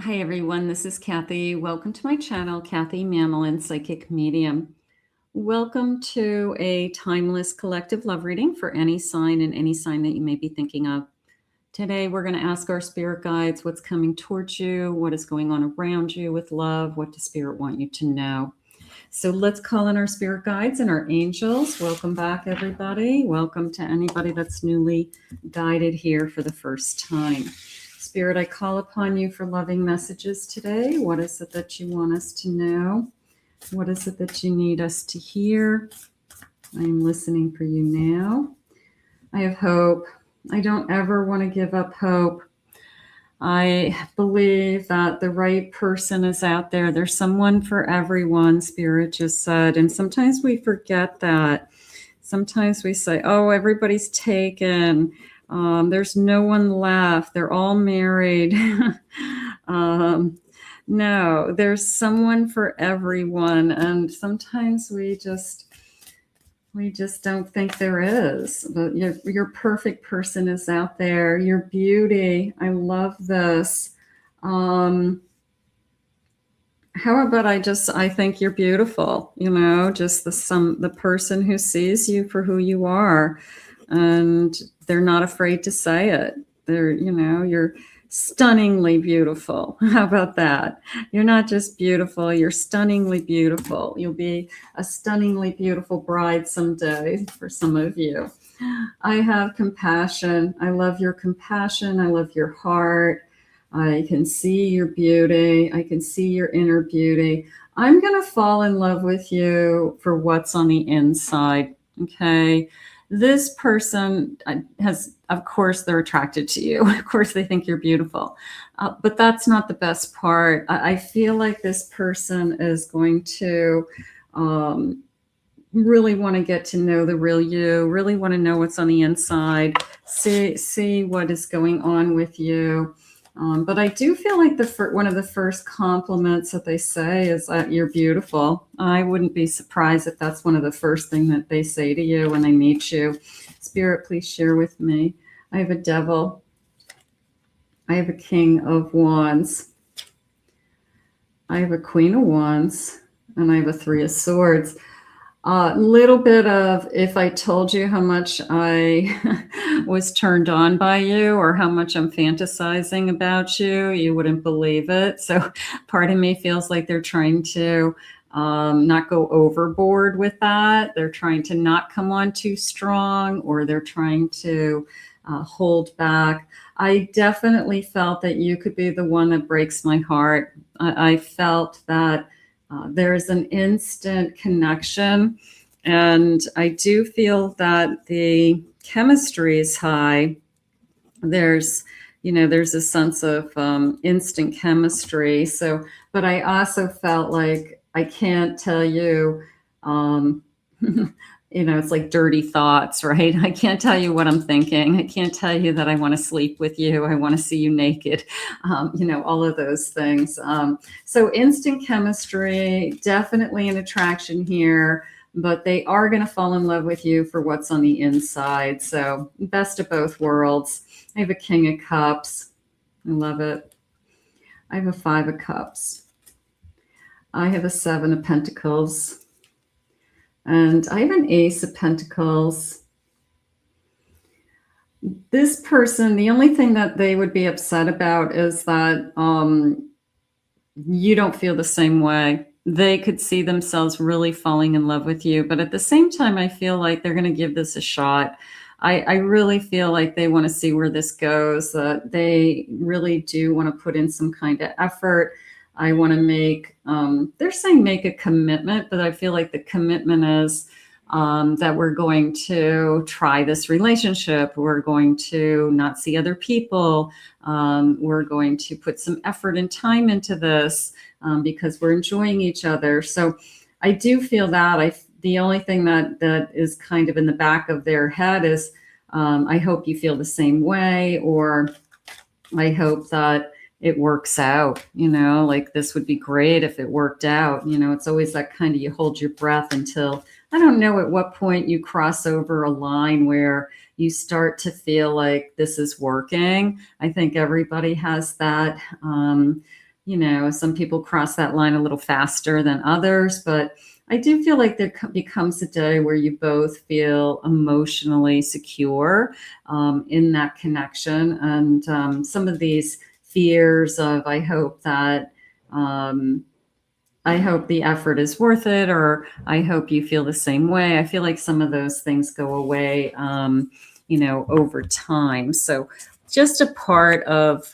Hi everyone, this is Kathy. Welcome to my channel, Kathy Mammolin, Psychic Medium. Welcome to a timeless collective love reading for any sign and any sign that you may be thinking of. Today we're going to ask our spirit guides what's coming towards you, what is going on around you with love, what does spirit want you to know. So let's call in our spirit guides and our angels. Welcome back everybody. Welcome to anybody that's newly guided here for the first time. Spirit, I call upon you for loving messages today. What is it that you want us to know? What is it that you need us to hear? I am listening for you now. I have hope. I don't ever want to give up hope. I believe that the right person is out there. There's someone for everyone, Spirit just said. And sometimes we forget that. Sometimes we say, oh, everybody's taken. There's no one left. They're all married. No, there's someone for everyone. And sometimes we just don't think there is. But your perfect person is out there. Your beauty. I love this. How about I think you're beautiful, just the person who sees you for who you are. And they're not afraid to say it. You're stunningly beautiful. How about that? You're not just beautiful, you're stunningly beautiful. You'll be a stunningly beautiful bride someday for some of you. I have compassion. I love your compassion. I love your heart. I can see your beauty. I can see your inner beauty. I'm going to fall in love with you for what's on the inside. Okay. This person has, of course, they're attracted to you. Of course, they think you're beautiful. But that's not the best part. I feel like this person is going to really want to get to know the real you, really want to know what's on the inside, see what is going on with you. But I do feel like one of the first compliments that they say is that you're beautiful. I wouldn't be surprised if that's one of the first things that they say to you when they meet you. Spirit, please share with me. I have a devil. I have a king of wands. I have a queen of wands. And I have a three of swords. Little bit of, if I told you how much I was turned on by you or how much I'm fantasizing about you, you wouldn't believe it. So part of me feels like they're trying to not go overboard with that. They're trying to not come on too strong, or they're trying to hold back. I definitely felt that you could be the one that breaks my heart. I felt that there's an instant connection, and I do feel that the chemistry is high. There's a sense of instant chemistry. So, but I also felt like I can't tell you, it's like dirty thoughts, right? I can't tell you what I'm thinking. I can't tell you that I want to sleep with you. I want to see you naked. All of those things. So instant chemistry, definitely an attraction here, but they are going to fall in love with you for what's on the inside. So best of both worlds. I have a king of cups. I love it. I have a 5 of cups. I have a 7 of pentacles. And I have an ace of pentacles. This person, the only thing that they would be upset about is that you don't feel the same way. They could see themselves really falling in love with you. But at the same time, I feel like they're going to give this a shot. I really feel like they want to see where this goes. They really do want to put in some kind of effort. I want to make, they're saying make a commitment, but I feel like the commitment is that we're going to try this relationship. We're going to not see other people. We're going to put some effort and time into this because we're enjoying each other. So I do feel that. The only thing that is kind of in the back of their head is I hope you feel the same way, or I hope that it works out, like this would be great if it worked out. It's always that kind of, you hold your breath until, I don't know at what point you cross over a line where you start to feel like this is working. I think everybody has that some people cross that line a little faster than others, but I do feel like there becomes a day where you both feel emotionally secure in that connection. And some of these fears of, I hope the effort is worth it, or I hope you feel the same way. I feel like some of those things go away, over time. So just a part of,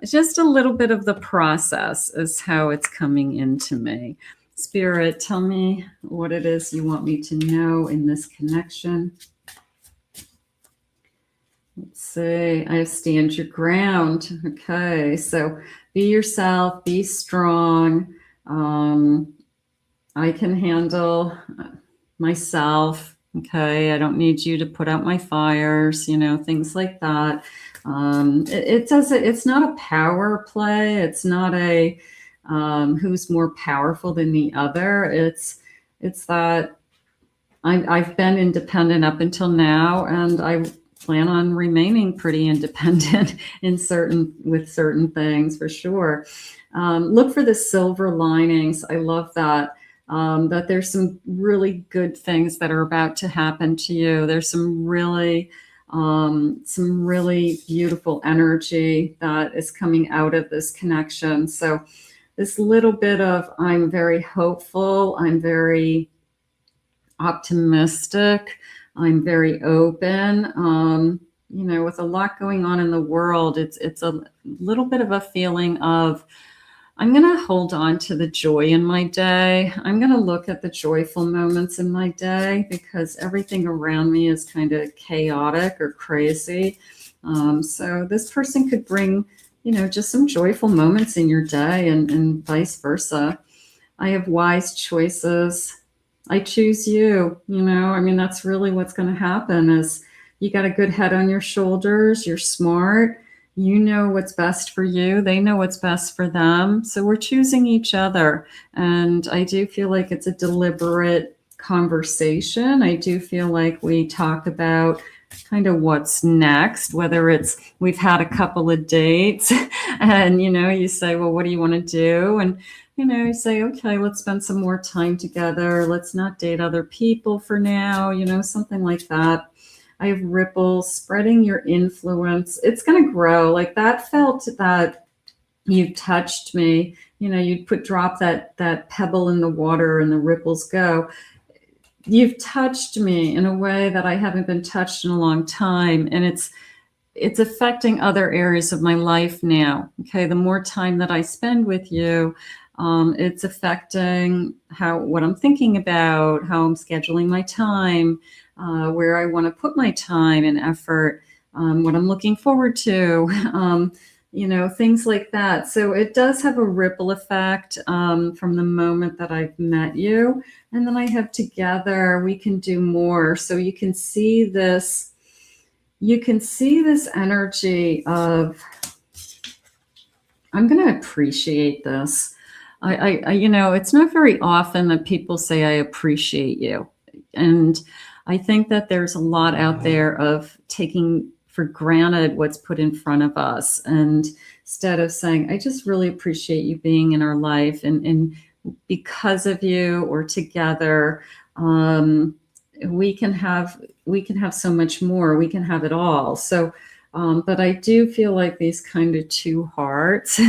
just a little bit of the process is how it's coming into me. Spirit, tell me what it is you want me to know in this connection. Let's see. I have stand your ground. Okay. So be yourself, be strong. I can handle myself. Okay. I don't need you to put out my fires, things like that. It's not a power play. It's not a, who's more powerful than the other. It's that I've been independent up until now, and I plan on remaining pretty independent with certain things, for sure. Look for the silver linings. I love that. That there's some really good things that are about to happen to you. There's some really beautiful energy that is coming out of this connection. So this little bit of, I'm very hopeful, I'm very optimistic, I'm very open, with a lot going on in the world. It's a little bit of a feeling of, I'm going to hold on to the joy in my day. I'm going to look at the joyful moments in my day, because everything around me is kind of chaotic or crazy. So this person could bring, just some joyful moments in your day, and vice versa. I have wise choices. I choose you, that's really what's going to happen. Is you got a good head on your shoulders. You're smart. You know what's best for you. They know what's best for them. So we're choosing each other. And I do feel like it's a deliberate conversation. I do feel like we talk about kind of what's next, whether it's we've had a couple of dates and, you say, well, what do you want to do? And, you say, okay, let's spend some more time together. Let's not date other people for now, something like that. I have ripples spreading your influence. It's going to grow. Like that felt that you touched me, you'd drop that pebble in the water and the ripples go. You've touched me in a way that I haven't been touched in a long time. And it's affecting other areas of my life now. Okay. The more time that I spend with you, it's affecting what I'm thinking about, how I'm scheduling my time, where I want to put my time and effort, what I'm looking forward to, things like that. So it does have a ripple effect from the moment that I've met you. And then I have together, we can do more. So you can see this energy of, I'm going to appreciate this. I it's not very often that people say, I appreciate you. And I think that there's a lot out there of taking for granted what's put in front of us. And instead of saying, I just really appreciate you being in our life, and because of you or together, we can have so much more. We can have it all. So, but I do feel like these kind of two hearts,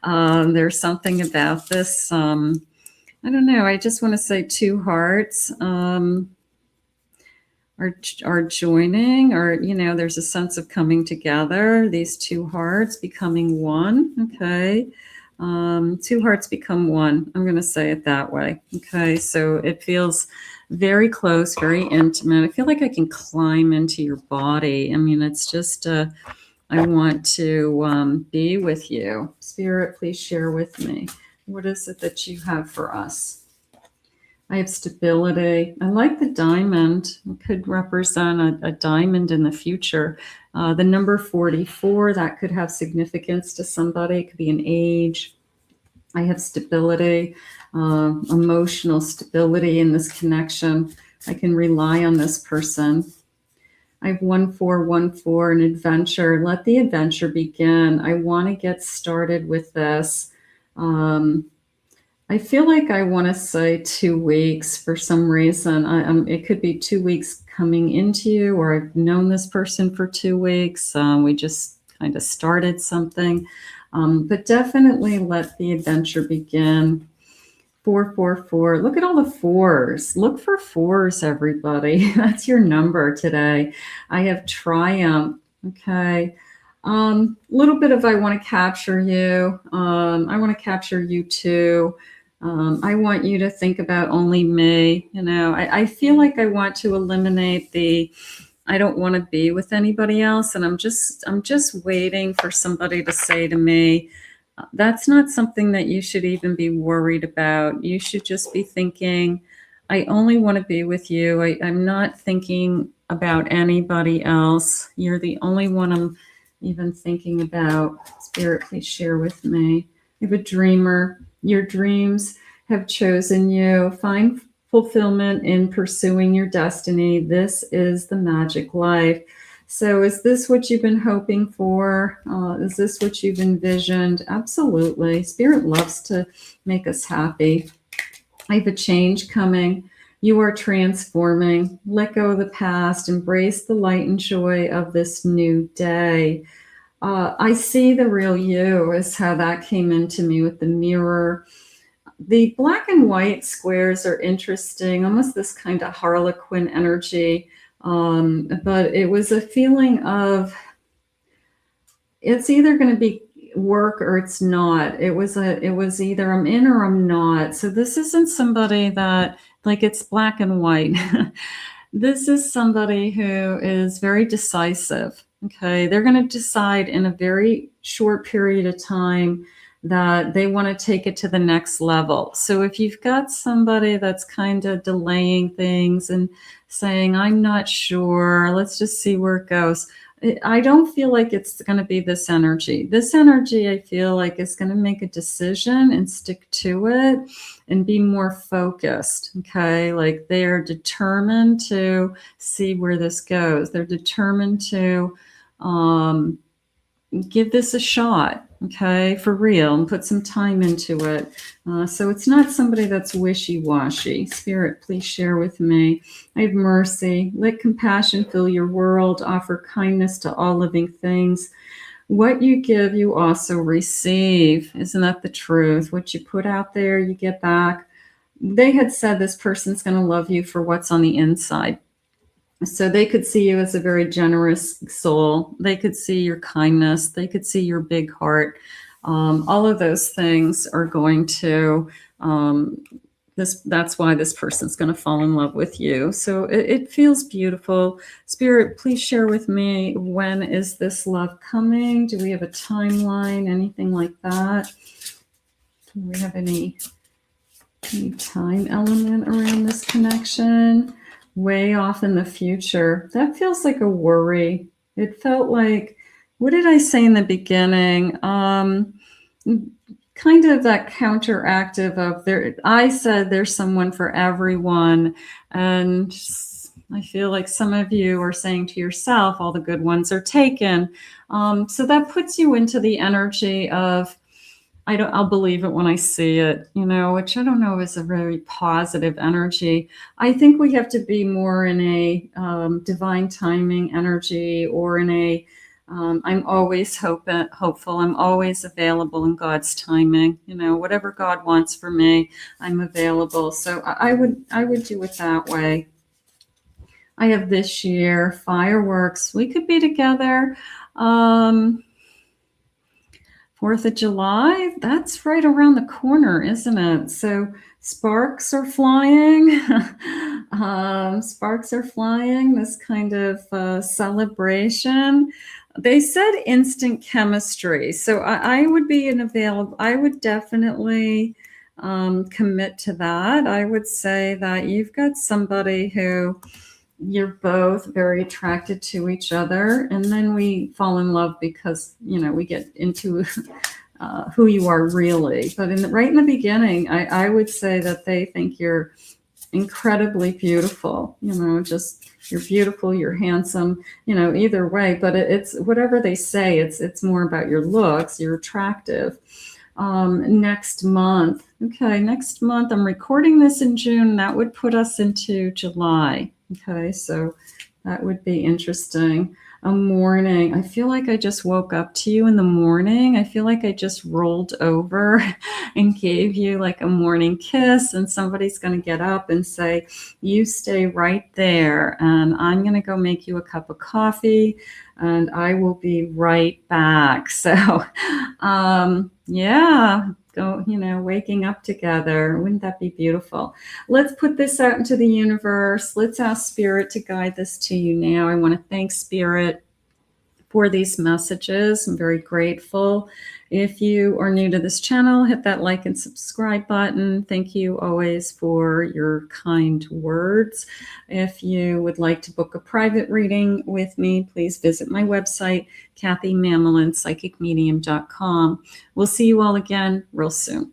there's something about this. I don't know. I just want to say two hearts, are joining, or, there's a sense of coming together, these two hearts becoming one. Okay. Two hearts become one. I'm going to say it that way. Okay. So it feels very close, very intimate. I feel like I can climb into your body. I mean, it's just, I want to be with you. Spirit, please share with me. What is it that you have for us? I have stability. I like the diamond. It could represent a diamond in the future. The number 44, that could have significance to somebody. It could be an age. I have stability, emotional stability in this connection. I can rely on this person. I have 1414, an adventure. Let the adventure begin. I want to get started with this. I feel like I want to say 2 weeks for some reason. It could be 2 weeks coming into you, or I've known this person for 2 weeks. We just kind of started something. But definitely let the adventure begin. 444. Look at all the fours. Look for fours, everybody. That's your number today. I have triumph. Okay. Little bit of I want to capture you. I want to capture you too. I want you to think about only me. You know, I feel like I want to eliminate the I don't want to be with anybody else. And I'm just waiting for somebody to say to me, that's not something that you should even be worried about. You should just be thinking, I only want to be with you. I'm not thinking about anybody else. You're the only one I'm even thinking about. Spirit, please share with me. You have a dreamer. Your dreams have chosen you. Find fulfillment in pursuing your destiny. This is the magic life. So is this what you've been hoping for? Is this what you've envisioned? Absolutely. Spirit loves to make us happy. I have a change coming. You are transforming. Let go of the past. Embrace the light and joy of this new day. I see the real you is how that came into me with the mirror. The black and white squares are interesting, almost this kind of Harlequin energy. But it was a feeling of it's either going to be work or it's not. It was either I'm in or I'm not. So this isn't somebody that like it's black and white. This is somebody who is very decisive. Okay. They're going to decide in a very short period of time that they want to take it to the next level. So if you've got somebody that's kind of delaying things and saying, I'm not sure, let's just see where it goes. I don't feel like it's going to be this energy. This energy, I feel like, is going to make a decision and stick to it and be more focused. Okay. Like they're determined to see where this goes. They're determined to give this a shot. Okay, for real, and put some time into it. So it's not somebody that's wishy-washy. Spirit, please share with me. I have mercy. Let compassion fill your world. Offer kindness to all living things. What you give, you also receive. Isn't that the truth? What you put out there, you get back. They had said this person's going to love you for what's on the inside. So they could see you as a very generous soul. They could see your kindness. They could see your big heart. All of those things are going to, that's why this person's going to fall in love with you. So it feels beautiful. Spirit, please share with me, when is this love coming? Do we have a timeline, anything like that? Do we have any time element around this connection? Way off in the future. That feels like a worry. It felt like, what did I say in the beginning? Kind of that counteractive of there. I said there's someone for everyone. And I feel like some of you are saying to yourself, all the good ones are taken. So that puts you into the energy of, I'll believe it when I see it, you know, which I don't know is a very positive energy. I think we have to be more in a divine timing energy, or in a, I'm always hopeful. I'm always available in God's timing. You know, whatever God wants for me, I'm available. So I would do it that way. I have this year, fireworks. We could be together. 4th of July, that's right around the corner, isn't it? So sparks are flying. Sparks are flying, this kind of celebration. They said instant chemistry. So I would be I would definitely commit to that. I would say that you've got somebody who you're both very attracted to each other, and then we fall in love because, you know, we get into who you are really. But right in the beginning, I would say that they think you're incredibly beautiful. You know, just you're beautiful, you're handsome, you know, either way, but it's whatever they say, it's more about your looks, you're attractive. Next month. Okay, next month. I'm recording this in June. That would put us into July. Okay, so that would be interesting. A morning. I feel like I just woke up to you in the morning. I feel like I just rolled over and gave you like a morning kiss, and somebody's going to get up and say, you stay right there, and I'm going to go make you a cup of coffee, and I will be right back. So, yeah, go, you know, waking up together. Wouldn't that be beautiful? Let's put this out into the universe. Let's ask Spirit to guide this to you now. I want to thank Spirit for these messages. I'm very grateful. If you are new to this channel, hit that like and subscribe button. Thank you always for your kind words. If you would like to book a private reading with me, please visit my website, KathyMamelinPsychicMedium.com. We'll see you all again real soon.